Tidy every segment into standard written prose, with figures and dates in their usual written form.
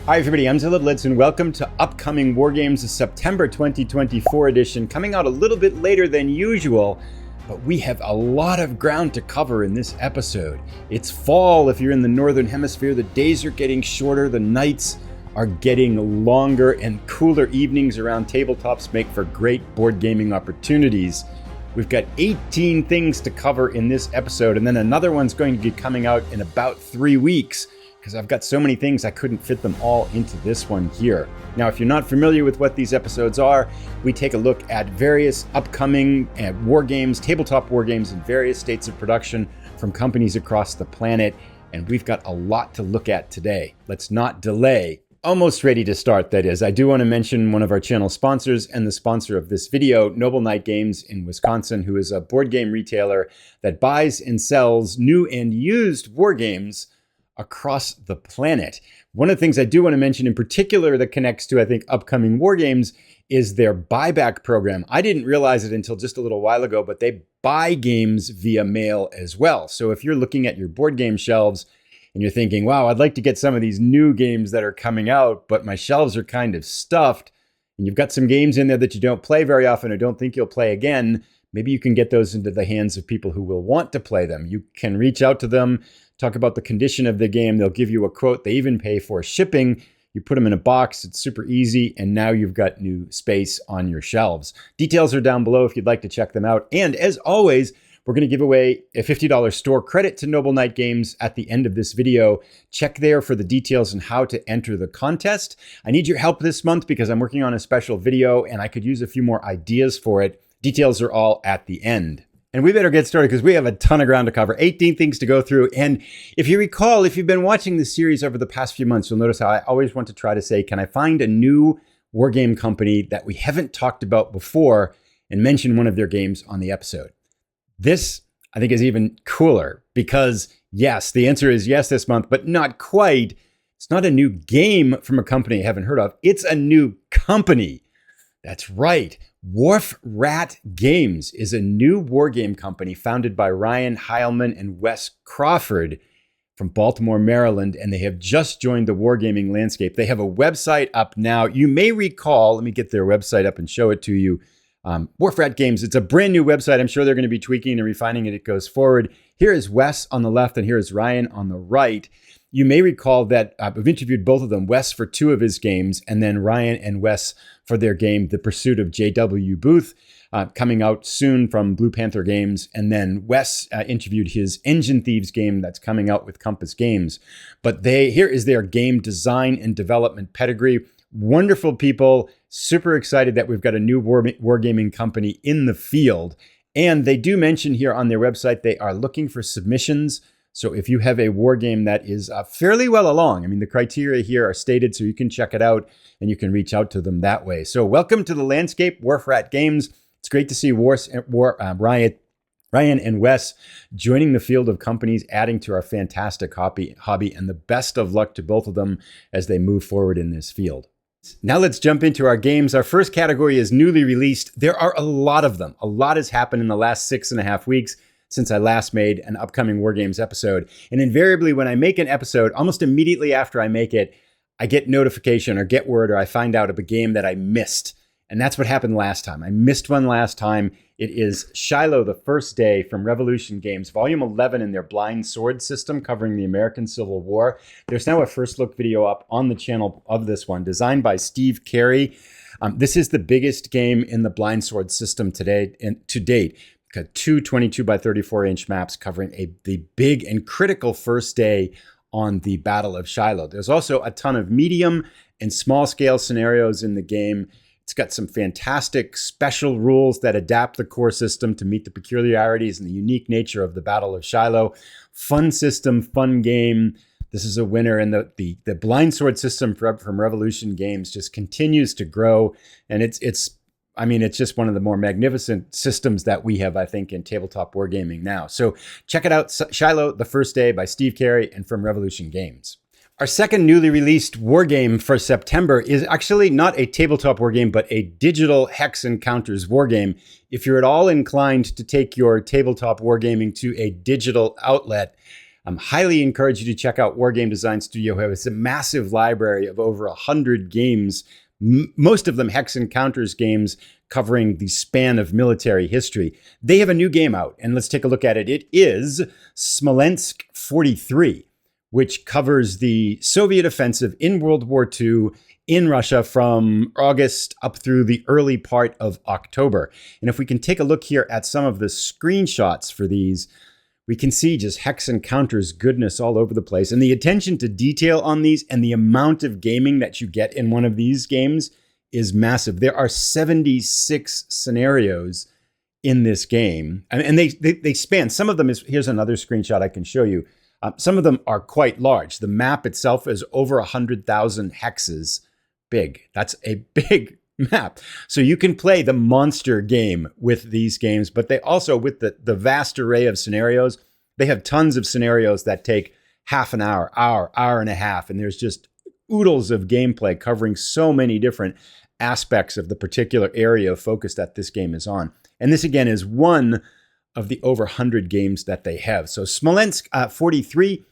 Hi everybody, I'm Zilla Blitz and welcome to Upcoming Wargames, the September 2024 edition, coming out a little bit later than usual, but we have a lot of ground to cover in this episode. It's fall if you're in the Northern Hemisphere, the days are getting shorter, the nights are getting longer, and cooler evenings around tabletops make for great board gaming opportunities. We've got 18 things to cover in this episode, and then another one's going to be coming out in about 3 weeks, because I've got so many things I couldn't fit them all into this one here. Now, if you're not familiar with what these episodes are, we take a look at various upcoming war games, tabletop war games in various states of production from companies across the planet, and we've got a lot to look at today. Let's not delay. Almost ready to start, that is. I do want to mention one of our channel sponsors and the sponsor of this video, Noble Knight Games in Wisconsin, who is a board game retailer that buys and sells new and used war games across the planet. One of the things I do want to mention in particular that connects to, I think, upcoming war games is their buyback program. I didn't realize it until just a little while ago, but they buy games via mail as well. So if you're looking at your board game shelves and you're thinking, wow, I'd like to get some of these new games that are coming out, but my shelves are kind of stuffed, and you've got some games in there that you don't play very often or don't think you'll play again, maybe you can get those into the hands of people who will want to play them. You can reach out to them, talk about the condition of the game. They'll give you a quote. They even pay for shipping. You put them in a box. It's super easy. And now you've got new space on your shelves. Details are down below if you'd like to check them out. And as always, we're going to give away a $50 store credit to Noble Knight Games at the end of this video. Check there for the details on how to enter the contest. I need your help this month because I'm working on a special video and I could use a few more ideas for it. Details are all at the end. And we better get started because we have a ton of ground to cover, 18 things to go through. And if you recall, if you've been watching this series over the past few months, you'll notice how I always want to try to say, can I find a new war game company that we haven't talked about before and mention one of their games on the episode? This, I think, is even cooler because, yes, the answer is yes this month, but not quite. It's not a new game from a company I haven't heard of. It's a new company. That's right. Wharf Rat Games is a new war game company founded by Ryan Heilman and Wes Crawford from Baltimore, Maryland, and they have just joined the wargaming landscape. They have a website up now. You may recall, let me get their website up and show it to you. Wharf Rat Games, it's a brand new website. I'm sure they're going to be tweaking and refining it as it goes forward. Here is Wes on the left and here is Ryan on the right. You may recall that I've interviewed both of them, Wes for 2 of his games, and then Ryan and Wes for their game, The Pursuit of J.W. Booth, coming out soon from Blue Panther Games. And then Wes interviewed his Engine Thieves game that's coming out with Compass Games. But here is their game design and development pedigree. Wonderful people, super excited that we've got a new wargaming company in the field. And they do mention here on their website, they are looking for submissions. So if you have a war game that is fairly well along, I mean, the criteria here are stated so you can check it out and you can reach out to them that way. So welcome to the landscape, Wharf Rat Games. It's great to see Ryan and Wes joining the field of companies, adding to our fantastic hobby, and the best of luck to both of them as they move forward in this field. Now let's jump into our games. Our first category is newly released. There are a lot of them. A lot has happened in the last 6.5 weeks since I last made an upcoming War Games episode. And invariably, when I make an episode, almost immediately after I make it, I get notification or get word or I find out of a game that I missed. And that's what happened last time. I missed one last time. It is Shiloh, the First Day from Revolution Games, Volume 11 in their Blind Sword system covering the American Civil War. There's now a first look video up on the channel of this one, designed by Steve Carey. This is the biggest game in the Blind Sword system to date. Got 2 22 by 34 inch maps covering the big and critical first day on the Battle of Shiloh. There's also a ton of medium and small scale scenarios in the game. It's got some fantastic special rules that adapt the core system to meet the peculiarities and the unique nature of the Battle of Shiloh. Fun system, fun game. This is a winner, and the Blind Sword system from Revolution Games just continues to grow, and it's just one of the more magnificent systems that we have, I think, in tabletop wargaming now. So check it out, Shiloh, The First Day by Steve Carey and from Revolution Games. Our second newly released war game for September is actually not a tabletop war game, but a digital Hex Encounters war game. If you're at all inclined to take your tabletop wargaming to a digital outlet, I'm highly encourage you to check out Wargame Design Studio, who has a massive library of over 100 games, most of them Hex Encounters games covering the span of military history. They have a new game out, and let's take a look at it. It is Smolensk 43, which covers the Soviet offensive in World War II in Russia from August up through the early part of October. And if we can take a look here at some of the screenshots for these, we can see just Hex Encounters goodness all over the place. And the attention to detail on these and the amount of gaming that you get in one of these games is massive. There are 76 scenarios in this game. And they span, some of them is, here's another screenshot I can show you. Some of them are quite large. The map itself is over 100,000 hexes big. That's a big map. So you can play the monster game with these games, but they also, with the vast array of scenarios, they have tons of scenarios that take half an hour, hour and a half. And there's just oodles of gameplay covering so many different aspects of the particular area of focus that this game is on. And this, again, is one of the over 100 games that they have. So Smolensk 43,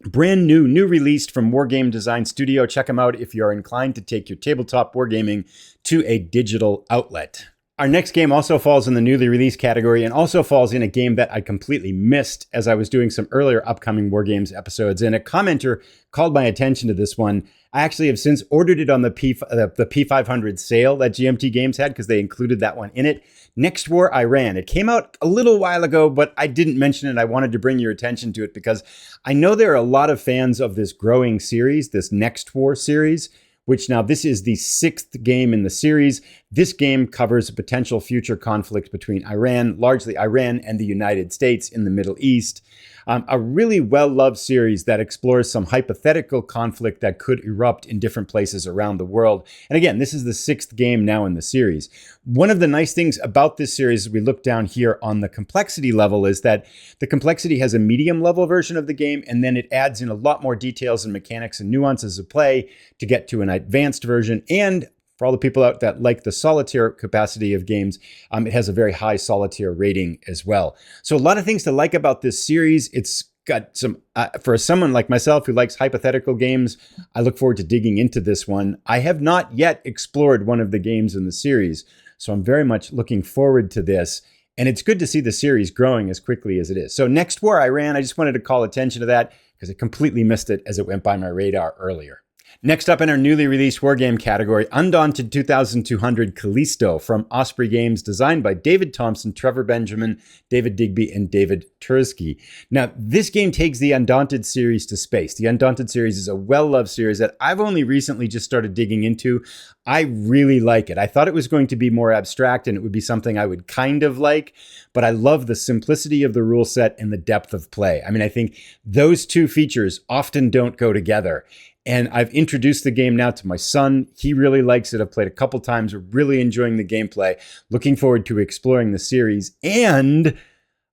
brand new released from Wargame Design Studio. Check them out if you're inclined to take your tabletop wargaming to a digital outlet. Our next game also falls in the newly released category and also falls in a game that I completely missed as I was doing some earlier upcoming Wargames episodes. And a commenter called my attention to this one. I actually have since ordered it on the P500 sale that GMT Games had because they included that one in it. Next War Iran. It came out a little while ago, but I didn't mention it. I wanted to bring your attention to it because I know there are a lot of fans of this growing series, this Next War series, which now this is the 6th game in the series. This game covers a potential future conflict between Iran, largely Iran, and the United States in the Middle East. A really well-loved series that explores some hypothetical conflict that could erupt in different places around the world. And again, this is the 6th game now in the series. One of the nice things about this series, as we look down here on the complexity level, is that the complexity has a medium level version of the game, and then it adds in a lot more details and mechanics and nuances of play to get to an advanced version. And for all the people out that like the solitaire capacity of games, it has a very high solitaire rating as well. So a lot of things to like about this series. It's got some, for someone like myself who likes hypothetical games, I look forward to digging into this one. I have not yet explored one of the games in the series, so I'm very much looking forward to this. And it's good to see the series growing as quickly as it is. So Next War Iran, I just wanted to call attention to that because I completely missed it as it went by my radar earlier. Next up in our newly released wargame category, Undaunted 2200 Callisto from Osprey Games, designed by David Thompson, Trevor Benjamin, David Digby, and David Tursky. Now, this game takes the Undaunted series to space. The Undaunted series is a well-loved series that I've only recently just started digging into. I really like it. I thought it was going to be more abstract and it would be something I would kind of like, but I love the simplicity of the rule set and the depth of play. I mean, I think those two features often don't go together. And I've introduced the game now to my son. He really likes it. I've played a couple times. We're really enjoying the gameplay. Looking forward to exploring the series. And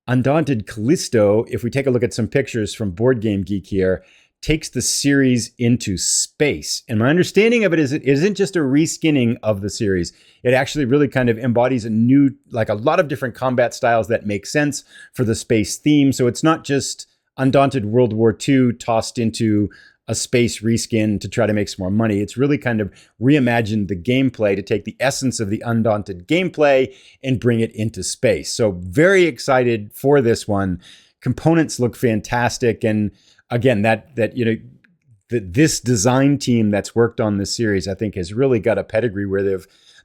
Undaunted Callisto, if we take a look at some pictures from Board Game Geek here, takes the series into space. And my understanding of it is it isn't just a reskinning of the series. It actually really kind of embodies a new, like a lot of different combat styles that make sense for the space theme. So it's not just Undaunted World War II tossed into a space reskin to try to make some more money. It's really kind of reimagined the gameplay to take the essence of the Undaunted gameplay and bring it into space. So very excited for this one. Components look fantastic. And again, this design team that's worked on this series, I think has really got a pedigree where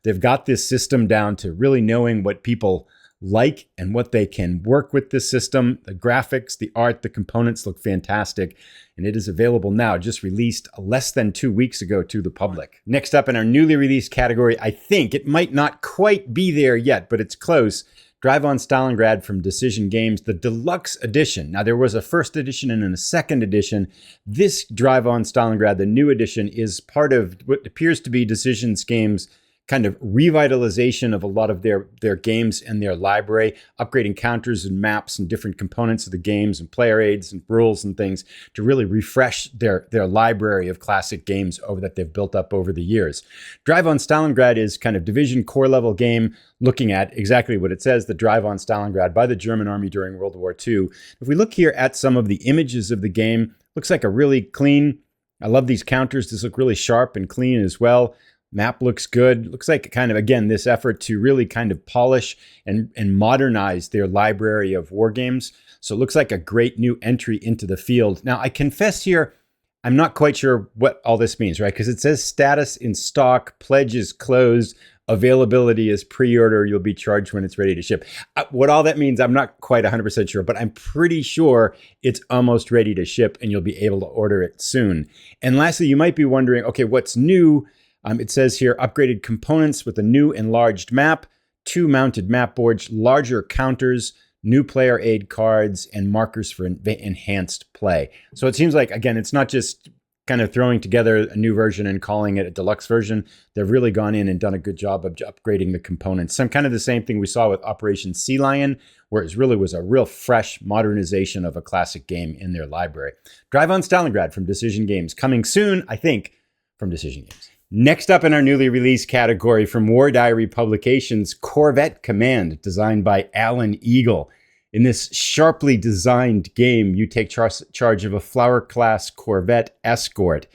they've got this system down to really knowing what people like and what they can work with this system. The graphics, the art, the components look fantastic, and it is available now, just released less than 2 weeks ago to the public. Next up in our newly released category, I think it might not quite be there yet, but it's close. Drive on Stalingrad from Decision Games, the deluxe edition. Now, there was a first edition and a second edition. This Drive on Stalingrad, the new edition, is part of what appears to be Decision Games' kind of revitalization of a lot of their games and their library, upgrading counters and maps and different components of the games and player aids and rules and things to really refresh their library of classic games that they've built up over the years. Drive on Stalingrad is kind of Division core level game looking at exactly what it says, the drive on Stalingrad by the German army during World War II. If we look here at some of the images of the game, looks like a really clean, I love these counters. These look really sharp and clean as well. Map looks good. Looks like kind of, again, this effort to really kind of polish and modernize their library of war games. So it looks like a great new entry into the field. Now, I confess here, I'm not quite sure what all this means, right? Because it says status in stock, pledge is closed, availability is pre-order, you'll be charged when it's ready to ship. What all that means, I'm not quite 100% sure, but I'm pretty sure it's almost ready to ship and you'll be able to order it soon. And lastly, you might be wondering, okay, what's new? It says here, upgraded components with a new enlarged map, 2 mounted map boards, larger counters, new player aid cards, and markers for enhanced play. So it seems like, again, it's not just kind of throwing together a new version and calling it a deluxe version. They've really gone in and done a good job of upgrading the components. Some kind of the same thing we saw with Operation Sea Lion, where it really was a real fresh modernization of a classic game in their library. Drive on Stalingrad from Decision Games, coming soon, I think, from Decision Games. Next up in our newly released category from War Diary Publications, Corvette Command, designed by Alan Eagle. In this sharply designed game, you take charge of a Flower-class corvette escort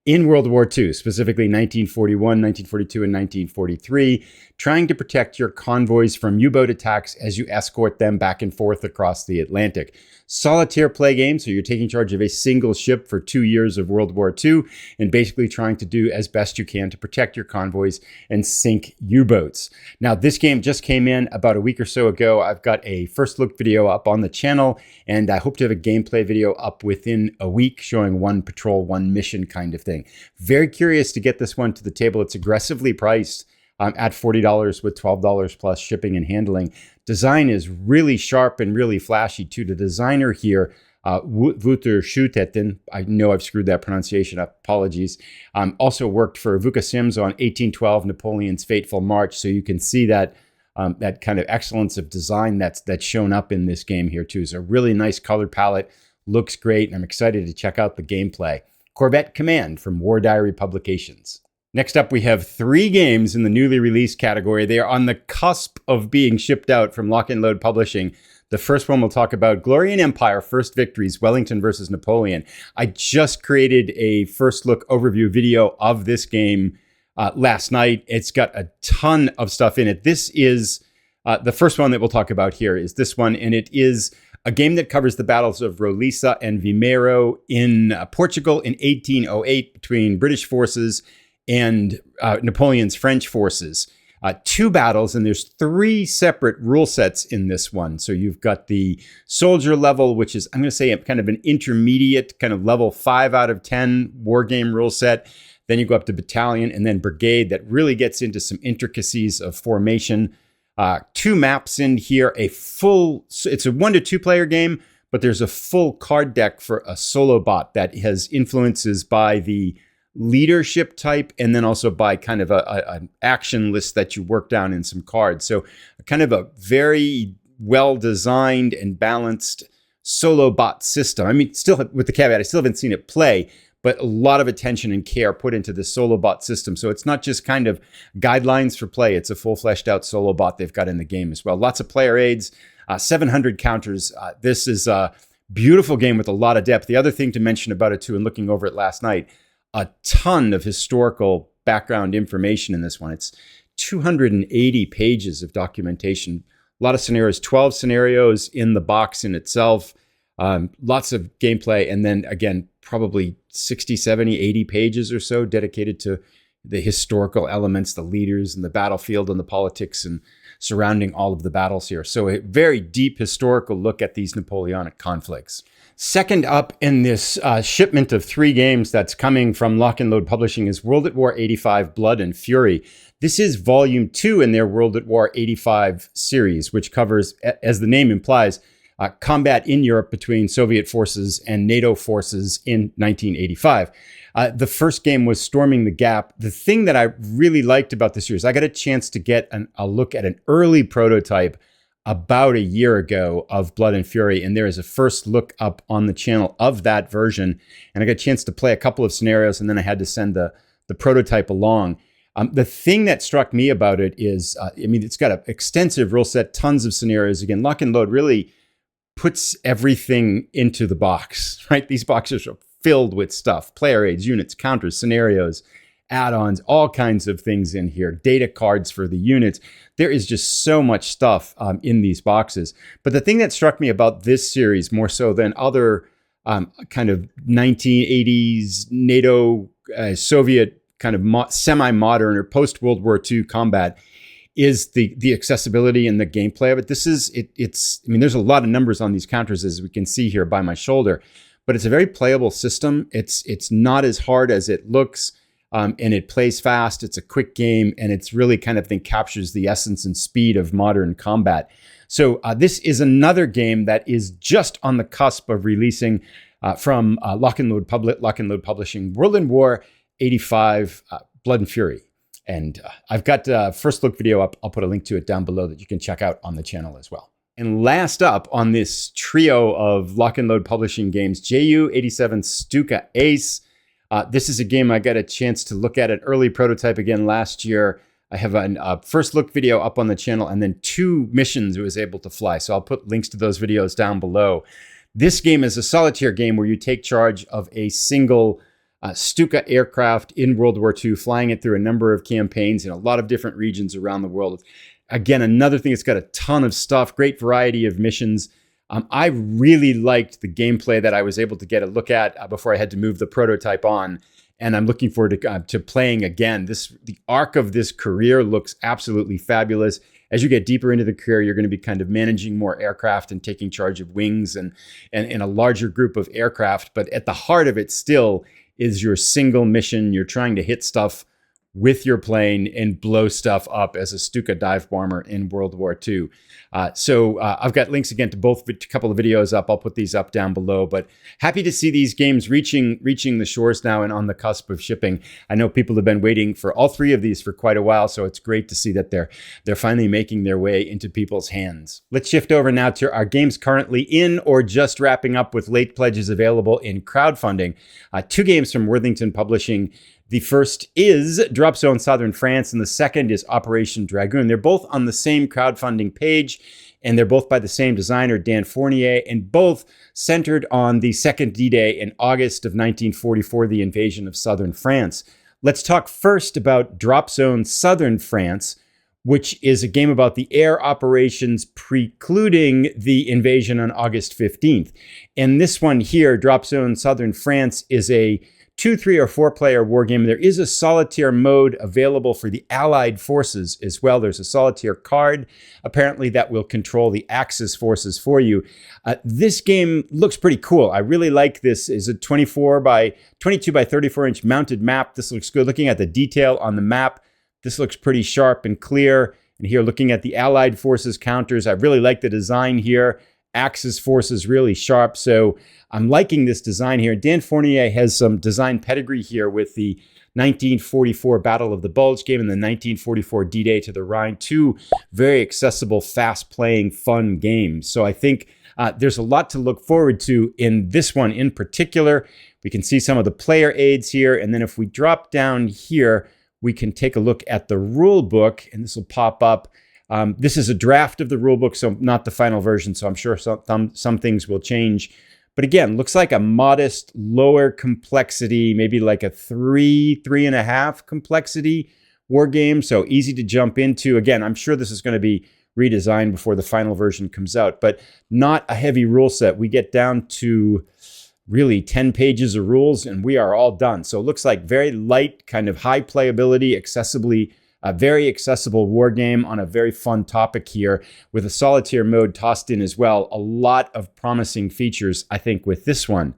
in World War II, specifically 1941, 1942, and 1943, trying to protect your convoys from U-boat attacks as you escort them back and forth across the Atlantic. Solitaire play game, so you're taking charge of a single ship for 2 years of World War II and basically trying to do as best you can to protect your convoys and sink U-boats. Now, this game just came in about a week or so ago. I've got a first look video up on the channel, and I hope to have a gameplay video up within a week showing one patrol, one mission kind of thing. Very curious to get this one to the table. It's aggressively priced at $40 with $12 plus shipping and handling. Design is really sharp and really flashy too. The designer here, Wouter Schutetten, I know I've screwed that pronunciation up, apologies, also worked for Vuka Sims on 1812, Napoleon's Fateful March. So you can see that that kind of excellence of design that's shown up in this game here too. It's a really nice color palette, looks great, and I'm excited to check out the gameplay. Corvette Command from War Diary Publications. Next up, we have 3 games in the newly released category. They are on the cusp of being shipped out from Lock and Load Publishing. The first one we'll talk about, Glory and Empire, First Victories, Wellington versus Napoleon. I just created a first look overview video of this game last night. It's got a ton of stuff in it. This is the first one that we'll talk about here is this one, and it is a game that covers the battles of Roliça and Vimeiro in Portugal in 1808 between British forces and Napoleon's French forces. 2 battles, and there's 3 separate rule sets in this one. So you've got the soldier level, which is, I'm going to say, kind of an intermediate, kind of level 5 out of 10 war game rule set. Then you go up to battalion and then brigade that really gets into some intricacies of formation. 2 maps in here, it's a 1 to 2 player game, but there's a full card deck for a solo bot that has influences by the leadership type and then also by kind of an action list that you work down in some cards. So kind of a very well designed and balanced solo bot system. I mean, still with the caveat, I still haven't seen it play, but a lot of attention and care put into the solo bot system. So it's not just kind of guidelines for play. It's a full fleshed out solo bot they've got in the game as well. Lots of player aids, 700 counters. This is a beautiful game with a lot of depth. The other thing to mention about it too, and looking over it last night, a ton of historical background information in this one. It's 280 pages of documentation, a lot of scenarios, 12 scenarios in the box in itself, lots of gameplay, and then again, probably 60, 70, 80 pages or so dedicated to the historical elements, the leaders and the battlefield and the politics and surrounding all of the battles here. So a very deep historical look at these Napoleonic conflicts. Second up in this shipment of 3 games that's coming from Lock and Load Publishing is World at War 85 Blood and Fury. This is volume 2 in their World at War 85 series, which covers, as the name implies, combat in Europe between Soviet forces and NATO forces in 1985. The first game was Storming the Gap. The thing that I really liked about this series, I got a chance to get a look at an early prototype about a year ago of Blood and Fury, and there is a first look up on the channel of that version, and I got a chance to play a couple of scenarios, and then I had to send the prototype along. The thing that struck me about it is, it's got an extensive rule set, tons of scenarios. Again, Lock and Load really puts everything into the box, right? These boxes are filled with stuff, player aids, units, counters, scenarios, add-ons, all kinds of things in here, data cards for the units. There is just so much stuff in these boxes. But the thing that struck me about this series more so than other kind of 1980s NATO Soviet kind of semi-modern or post-World War II combat is the accessibility and the gameplay of it. This is, there's a lot of numbers on these counters, as we can see here by my shoulder, but it's a very playable system. It's not as hard as it looks, and it plays fast. It's a quick game, and it's really kind of captures the essence and speed of modern combat. So this is another game that is just on the cusp of releasing from Lock and Load Publishing, World and War 85, Blood and Fury. And I've got a first look video up. I'll put a link to it down below that you can check out on the channel as well. And last up on this trio of Lock and Load Publishing games, JU87 Stuka Ace. This is a game I got a chance to look at an early prototype again last year. I have a first look video up on the channel, and then 2 missions it was able to fly. So I'll put links to those videos down below. This game is a solitaire game where you take charge of a single Stuka aircraft in World War II, flying it through a number of campaigns in a lot of different regions around the world. Again, another thing, it's got a ton of stuff, great variety of missions. I really liked the gameplay that I was able to get a look at before I had to move the prototype on, and I'm looking forward to playing again. The arc of this career looks absolutely fabulous. As you get deeper into the career, you're going to be kind of managing more aircraft and taking charge of wings and a larger group of aircraft. But at the heart of it still is your single mission. You're trying to hit stuff with your plane and blow stuff up as a Stuka dive bomber in World War II. So I've got links again to both, a couple of videos up. I'll put these up down below, but happy to see these games reaching the shores now and on the cusp of shipping. I know people have been waiting for all 3 of these for quite a while, so it's great to see that they're finally making their way into people's hands. Let's shift over now to our games currently in or just wrapping up with late pledges available in crowdfunding. 2 games from Worthington Publishing. The first is Drop Zone Southern France, and the second is Operation Dragoon. They're both on the same crowdfunding page, and they're both by the same designer, Dan Fournier, and both centered on the second D-Day in August of 1944, the invasion of Southern France. Let's talk first about Drop Zone Southern France, which is a game about the air operations precluding the invasion on August 15th. And this one here, Drop Zone Southern France, is a 2, 3, or 4 player war game. There is a solitaire mode available for the Allied forces as well. There's a solitaire card, apparently, that will control the Axis forces for you. This game looks pretty cool. I really like this. It's a 22 by 34 inch mounted map. This looks good. Looking at the detail on the map, this looks pretty sharp and clear. And here, looking at the Allied forces counters, I really like the design here. Axis forces really sharp. So I'm liking this design here. Dan Fournier has some design pedigree here with the 1944 Battle of the Bulge game and the 1944 D-Day to the Rhine. 2 very accessible, fast-playing, fun games. So I think there's a lot to look forward to in this one in particular. We can see some of the player aids here. And then if we drop down here, we can take a look at the rule book, and this will pop up. This is a draft of the rulebook, so not the final version, so I'm sure some things will change. But again, looks like a modest, lower complexity, maybe like a 3.5 complexity war game, so easy to jump into. Again, I'm sure this is going to be redesigned before the final version comes out, but not a heavy rule set. We get down to really 10 pages of rules, and we are all done. So it looks like very light, kind of high playability, a very accessible war game on a very fun topic here with a solitaire mode tossed in as well. A lot of promising features, I think, with this one.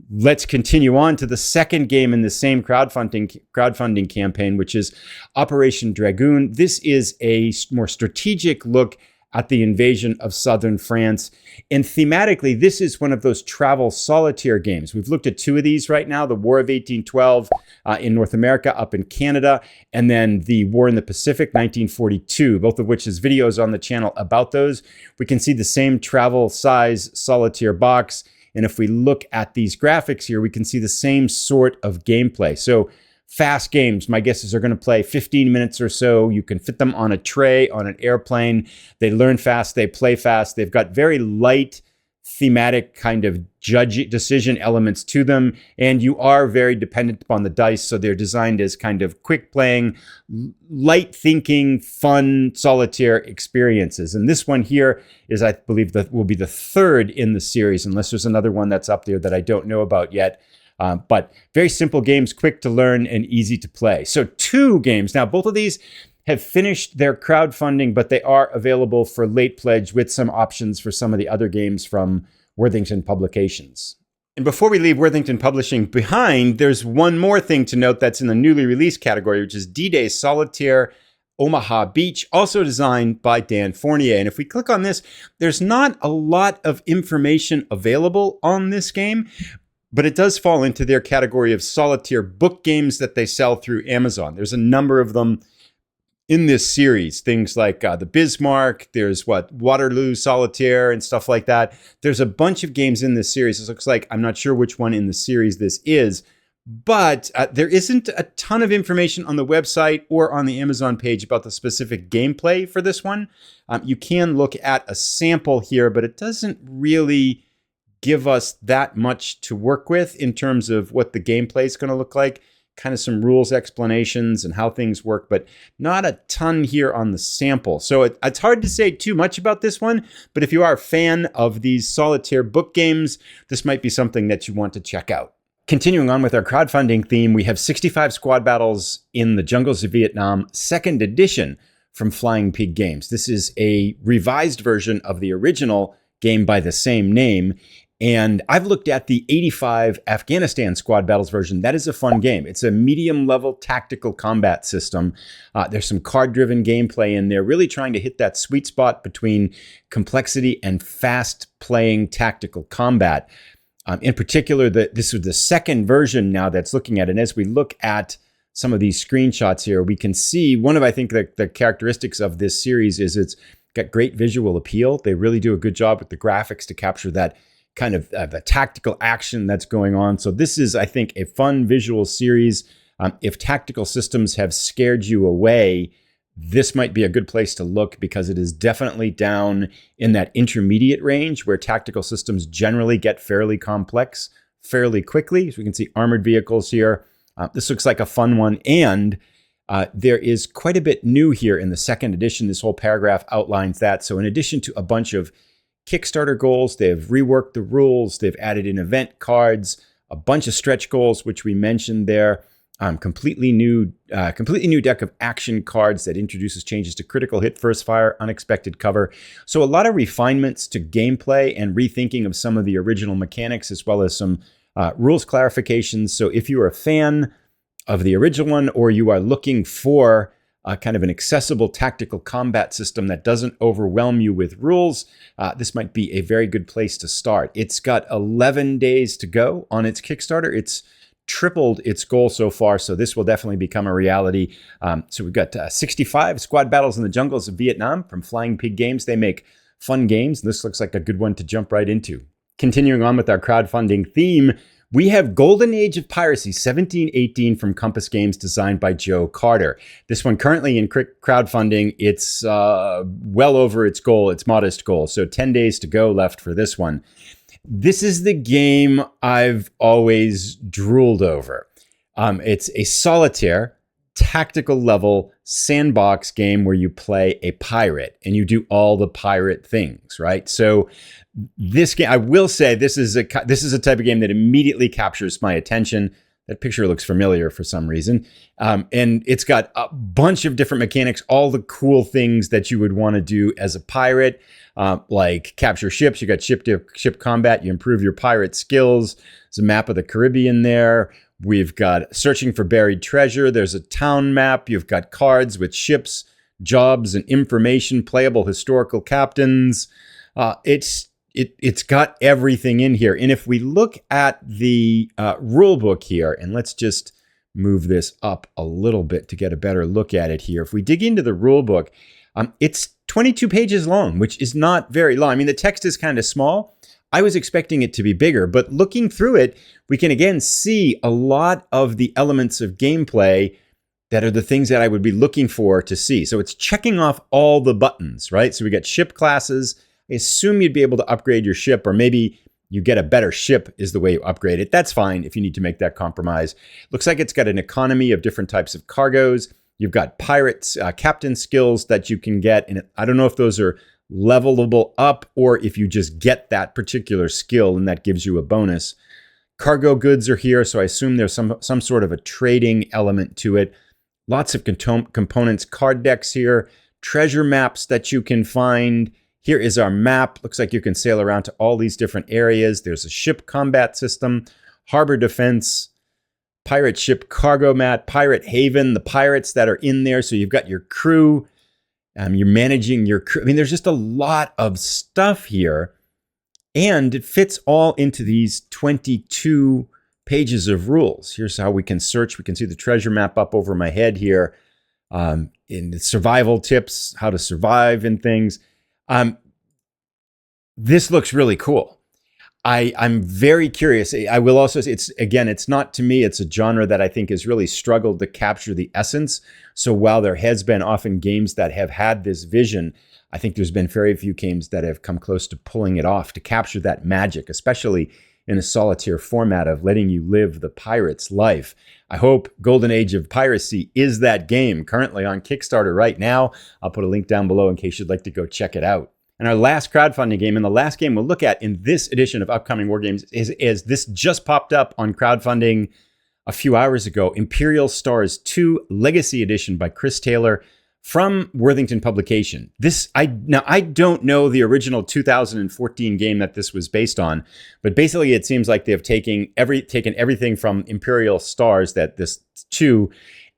Let's continue on to the second game in the same crowdfunding campaign, which is Operation Dragoon. This is a more strategic look at the invasion of southern France. And thematically, this is one of those travel solitaire games. We've looked at two of these right now, the War of 1812 in North America, up in Canada, and then the War in the Pacific, 1942, both of which is videos on the channel about those. We can see the same travel size solitaire box. And if we look at these graphics here, we can see the same sort of gameplay. So fast games, my guess is they're going to play 15 minutes or so. You can fit them on a tray, on an airplane. They learn fast, they play fast. They've got very light thematic kind of decision elements to them. And you are very dependent upon the dice. So they're designed as kind of quick playing, light thinking, fun, solitaire experiences. And this one here is, I believe, that will be the third in the series, unless there's another one that's up there that I don't know about yet. But very simple games, quick to learn and easy to play. So 2 games. Now, both of these have finished their crowdfunding, but they are available for late pledge with some options for some of the other games from Worthington Publications. And before we leave Worthington Publishing behind, there's one more thing to note that's in the newly released category, which is D-Day Solitaire Omaha Beach, also designed by Dan Fournier. And if we click on this, there's not a lot of information available on this game, but it does fall into their category of solitaire book games that they sell through Amazon. There's a number of them in this series, things like the Bismarck, there's Waterloo Solitaire and stuff like that. There's a bunch of games in this series. It looks like, I'm not sure which one in the series this is, but there isn't a ton of information on the website or on the Amazon page about the specific gameplay for this one. You can look at a sample here, but it doesn't really give us that much to work with in terms of what the gameplay is going to look like. Kind of some rules explanations and how things work, but not a ton here on the sample. So it's hard to say too much about this one, but if you are a fan of these solitaire book games, this might be something that you want to check out. Continuing on with our crowdfunding theme, we have 65 Squad Battles in the Jungles of Vietnam, 2nd edition from Flying Pig Games. This is a revised version of the original game by the same name. And I've looked at the 85 Afghanistan Squad Battles version. That is a fun game. It's a medium-level tactical combat system. There's some card-driven gameplay in there, really trying to hit that sweet spot between complexity and fast-playing tactical combat. In particular, this was the second version now that's looking at it. And as we look at some of these screenshots here, we can see one of, I think, the characteristics of this series is it's got great visual appeal. They really do a good job with the graphics to capture that kind of the tactical action that's going on. So this is, I think, a fun visual series. If tactical systems have scared you away, this might be a good place to look because it is definitely down in that intermediate range where tactical systems generally get fairly complex fairly quickly. So we can see armored vehicles here. This looks like a fun one. And there is quite a bit new here in the 2nd edition. This whole paragraph outlines that. So in addition to a bunch of Kickstarter goals, they've reworked the rules, they've added in event cards, a bunch of stretch goals, which we mentioned there, completely new deck of action cards that introduces changes to critical hit, first fire, unexpected cover. So a lot of refinements to gameplay and rethinking of some of the original mechanics, as well as some rules clarifications. So if you are a fan of the original one, or you are looking for kind of an accessible tactical combat system that doesn't overwhelm you with rules, this might be a very good place to start. It's got 11 days to go on its Kickstarter. It's tripled its goal so far, so this will definitely become a reality. So we've got 65 Squad Battles in the Jungles of Vietnam from Flying Pig Games. They make fun games. This looks like a good one to jump right into. Continuing on with our crowdfunding theme, we have Golden Age of Piracy 1718 from Compass Games, designed by Joe Carter. This one currently in crowdfunding, it's well over its goal, its modest goal. So 10 days to go left for this one. This is the game I've always drooled over. It's a solitaire, tactical level sandbox game where you play a pirate and you do all the pirate things, right? So this game, I will say, this is a type of game that immediately captures my attention. That picture looks familiar for some reason. And it's got a bunch of different mechanics, all the cool things that you would want to do as a pirate, like capture ships. You got ship combat. You improve your pirate skills. There's a map of the Caribbean there. We've got searching for buried treasure. There's a town map. You've got cards with ships, jobs and information, playable historical captains. It's got everything in here. And if we look at the rule book here, and let's just move this up a little bit to get a better look at it here. If we dig into the rule book, it's 22 pages long, which is not very long. I mean, the text is kind of small. I was expecting it to be bigger, but looking through it, we can again see a lot of the elements of gameplay that are the things that I would be looking for to see. So it's checking off all the buttons, right? So we got ship classes. I assume you'd be able to upgrade your ship, or maybe you get a better ship is the way you upgrade it. That's fine if you need to make that compromise. Looks like it's got an economy of different types of cargoes. You've got pirates, captain skills that you can get. And I don't know if those are levelable up or if you just get that particular skill and that gives you a bonus. Cargo goods are here, so I assume there's some sort of a trading element to it. Lots of components, card decks here, treasure maps that you can find. Here is our map. Looks like you can sail around to all these different areas. There's a ship combat system, harbor defense, pirate ship cargo mat, pirate haven, the pirates that are in there. So you've got your crew. You're managing your crew. I mean, there's just a lot of stuff here. And it fits all into these 22 pages of rules. Here's how we can search. We can see the treasure map up over my head here. In the survival tips, how to survive and things. This looks really cool. I'm very curious. I will also say, it's not, to me, it's a genre that I think has really struggled to capture the essence. So while there has been often games that have had this vision, I think there's been very few games that have come close to pulling it off to capture that magic, especially in a solitaire format of letting you live the pirate's life. I hope Golden Age of Piracy is that game, currently on Kickstarter right now. I'll put a link down below in case you'd like to go check it out. And our last crowdfunding game, and the last game we'll look at in this edition of Upcoming Wargames, is this just popped up on crowdfunding a few hours ago, Imperial Stars 2 Legacy Edition by Chris Taylor from Worthington Publication. I don't know the original 2014 game that this was based on, but basically it seems like they've taken everything from Imperial Stars, that this 2,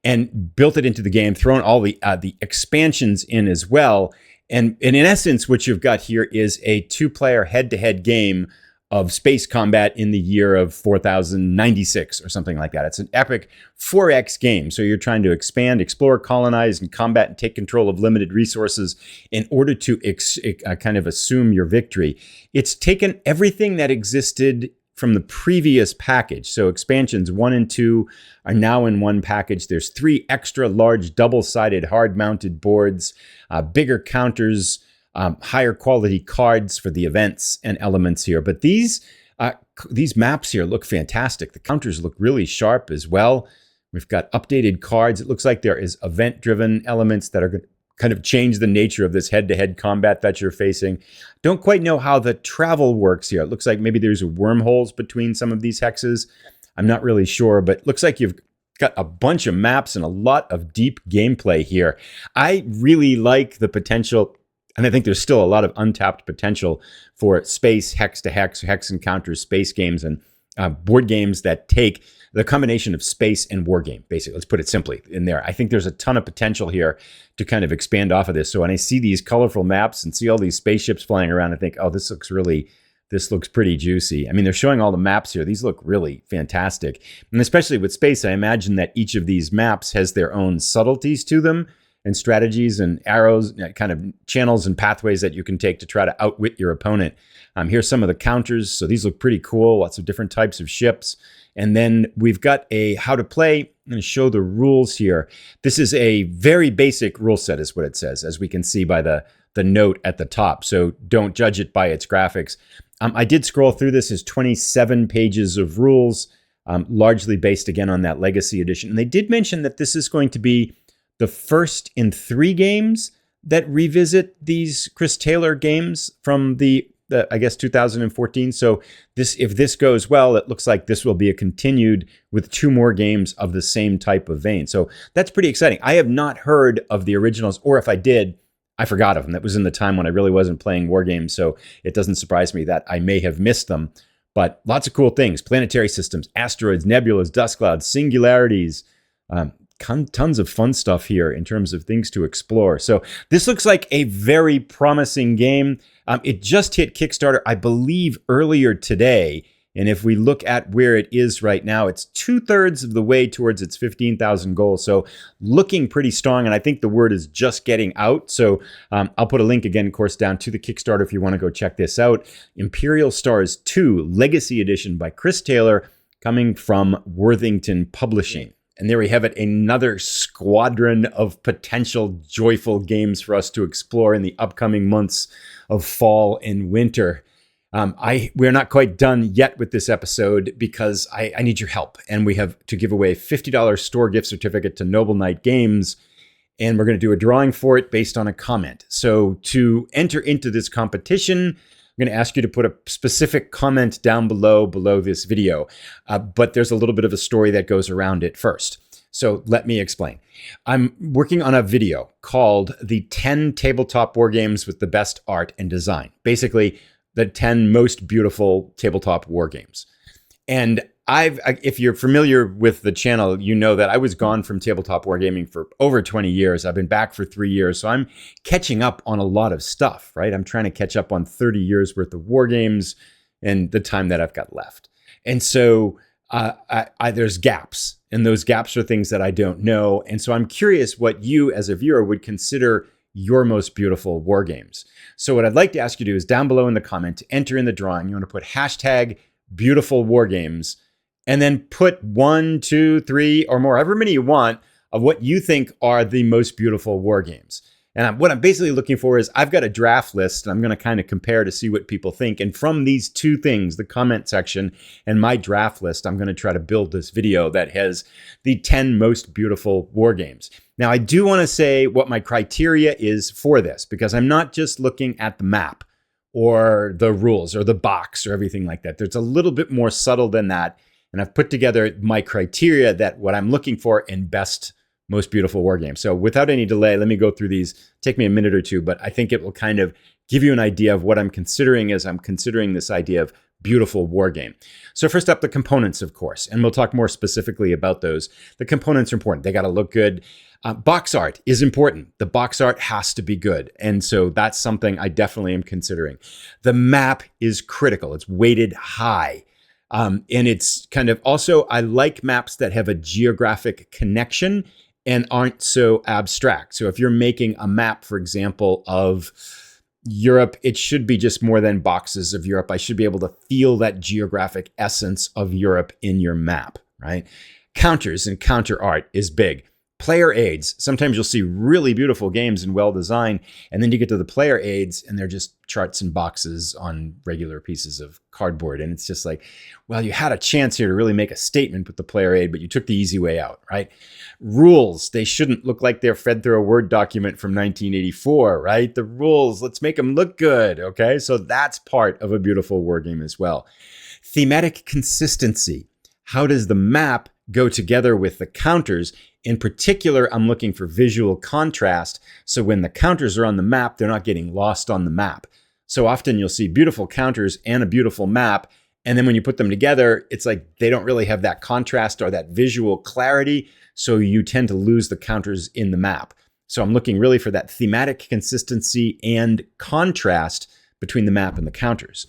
and built it into the game, thrown all the expansions in as well. And in essence, what you've got here is a 2-player head-to-head game of space combat in the year of 4096 or something like that. It's an epic 4X game. So you're trying to expand, explore, colonize, and combat and take control of limited resources in order to kind of assume your victory. It's taken everything that existed from the previous package. So expansions 1 and 2 are now in one package. There's 3 extra large double-sided hard-mounted boards, bigger counters, higher quality cards for the events and elements here. But these maps here look fantastic. The counters look really sharp as well. We've got updated cards. It looks like there is event-driven elements that are going to kind of change the nature of this head-to-head combat that you're facing. Don't quite know how the travel works here. It looks like maybe there's wormholes between some of these hexes. I'm not really sure, but it looks like you've got a bunch of maps and a lot of deep gameplay here. I really like the potential, and I think there's still a lot of untapped potential for space, hex-to-hex, hex encounters, space games, and board games that take the combination of space and war game, basically. Let's put it simply in there. I think there's a ton of potential here to kind of expand off of this. So when I see these colorful maps and see all these spaceships flying around, I think, oh, this looks pretty juicy. I mean, they're showing all the maps here. These look really fantastic. And especially with space, I imagine that each of these maps has their own subtleties to them and strategies and arrows, kind of channels and pathways that you can take to try to outwit your opponent. Here's some of the counters. So these look pretty cool. Lots of different types of ships. And then we've got a how to play. I'm going to show the rules here. This is a very basic rule set is what it says, as we can see by the note at the top. So don't judge it by its graphics. I did scroll through this. Is 27 pages of rules, largely based again on that Legacy Edition. And they did mention that this is going to be the first in 3 games that revisit these Chris Taylor games from the I guess 2014. So if this goes well, it looks like this will be a continued with 2 more games of the same type of vein. So that's pretty exciting. I have not heard of the originals, or if I did, I forgot of them. That was in the time when I really wasn't playing war games. So it doesn't surprise me that I may have missed them. But lots of cool things: planetary systems, asteroids, nebulas, dust clouds, singularities, tons of fun stuff here in terms of things to explore. So this looks like a very promising game. It just hit Kickstarter, I believe, earlier today. And if we look at where it is right now, it's 2/3 of the way towards its 15,000 goal. So looking pretty strong. And I think the word is just getting out. So I'll put a link again, of course, down to the Kickstarter if you want to go check this out. Imperial Stars 2 Legacy Edition by Chris Taylor, coming from Worthington Publishing. And there we have it, another squadron of potential joyful games for us to explore in the upcoming months of fall and winter. We're not quite done yet with this episode because I need your help. And we have to give away a $50 store gift certificate to Noble Knight Games. And we're going to do a drawing for it based on a comment. So to enter into this competition, I'm going to ask you to put a specific comment down below this video. But there's a little bit of a story that goes around it first. So let me explain. I'm working on a video called The 10 Tabletop Wargames with the Best Art and Design. Basically, the 10 most beautiful tabletop war games. And if you're familiar with the channel, you know that I was gone from tabletop wargaming for over 20 years. I've been back for 3 years. So I'm catching up on a lot of stuff, right? I'm trying to catch up on 30 years worth of war games and the time that I've got left. And so there's gaps, and those gaps are things that I don't know. And so I'm curious what you as a viewer would consider your most beautiful war games. So what I'd like to ask you to do is down below in the comment, enter in the drawing. You want to put hashtag beautiful war games, and then put 1, 2, 3, or more, however many you want, of what you think are the most beautiful war games. And what I'm basically looking for is I've got a draft list, and I'm going to kind of compare to see what people think. And from these two things, the comment section and my draft list, I'm going to try to build this video that has the 10 most beautiful war games. Now, I do want to say what my criteria is for this, because I'm not just looking at the map or the rules or the box or everything like that. There's a little bit more subtle than that. And I've put together my criteria that what I'm looking for in best most beautiful war game. So without any delay, let me go through these. Take me a minute or two, but I think it will kind of give you an idea of what I'm considering as I'm considering this idea of beautiful war game. So first up, the components, of course, and we'll talk more specifically about those. The components are important. They got to look good. Box art is important. The box art has to be good. And so that's something I definitely am considering. The map is critical. It's weighted high. And it's kind of also, I like maps that have a geographic connection and aren't so abstract. So if you're making a map, for example, of Europe, it should be just more than boxes of Europe. I should be able to feel that geographic essence of Europe in your map, right? Counters and counter art is big. Player aids. Sometimes you'll see really beautiful games and well-designed, and then you get to the player aids and they're just charts and boxes on regular pieces of cardboard. And it's just like, well, you had a chance here to really make a statement with the player aid, but you took the easy way out, right? Rules. They shouldn't look like they're fed through a Word document from 1984, right? The rules, let's make them look good, okay? So that's part of a beautiful war game as well. Thematic consistency. How does the map go together with the counters? In particular, I'm looking for visual contrast. So when the counters are on the map, they're not getting lost on the map. So often you'll see beautiful counters and a beautiful map. And then when you put them together, it's like they don't really have that contrast or that visual clarity. So you tend to lose the counters in the map. So I'm looking really for that thematic consistency and contrast between the map and the counters.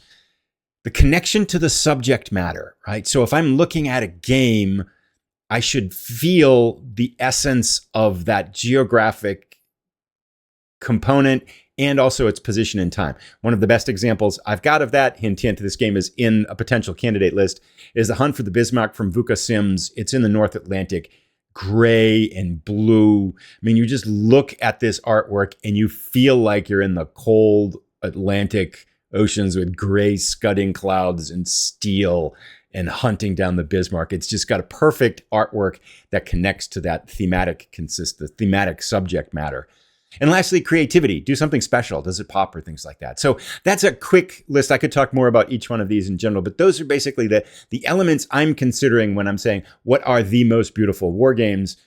The connection to the subject matter, right? So if I'm looking at a game, I should feel the essence of that geographic component and also its position in time. One of the best examples I've got of that, hint, hint, this game is in a potential candidate list, is The Hunt for the Bismarck from VUCA Sims. It's in the North Atlantic, gray and blue. I mean, you just look at this artwork and you feel like you're in the cold Atlantic oceans with gray scudding clouds and steel and hunting down the Bismarck. It's just got a perfect artwork that connects to that the thematic subject matter. And lastly, creativity. Do something special. Does it pop or things like that? So that's a quick list. I could talk more about each one of these in general, but those are basically the elements I'm considering when I'm saying, what are the most beautiful war games?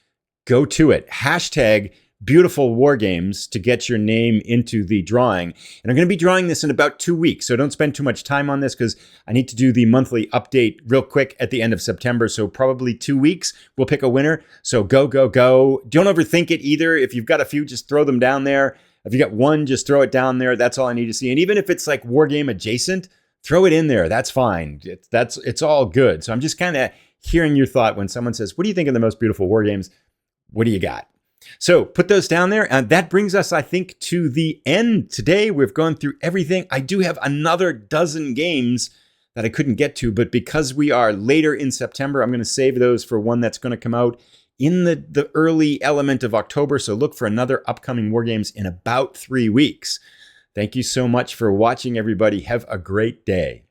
Go to it. Hashtag beautiful Wargames to get your name into the drawing. And I'm going to be drawing this in about 2 weeks. So don't spend too much time on this because I need to do the monthly update real quick at the end of September. So probably 2 weeks, we'll pick a winner. So go, go, go. Don't overthink it either. If you've got a few, just throw them down there. If you got one, just throw it down there. That's all I need to see. And even if it's like Wargame adjacent, throw it in there. That's fine. It's all good. So I'm just kind of hearing your thought when someone says, what do you think of the most beautiful Wargames? What do you got? So put those down there. And that brings us, I think, to the end today. We've gone through everything. I do have another dozen games that I couldn't get to, but because we are later in September, I'm going to save those for one that's going to come out in the early element of October. So look for another upcoming Wargames in about 3 weeks. Thank you so much for watching, everybody. Have a great day.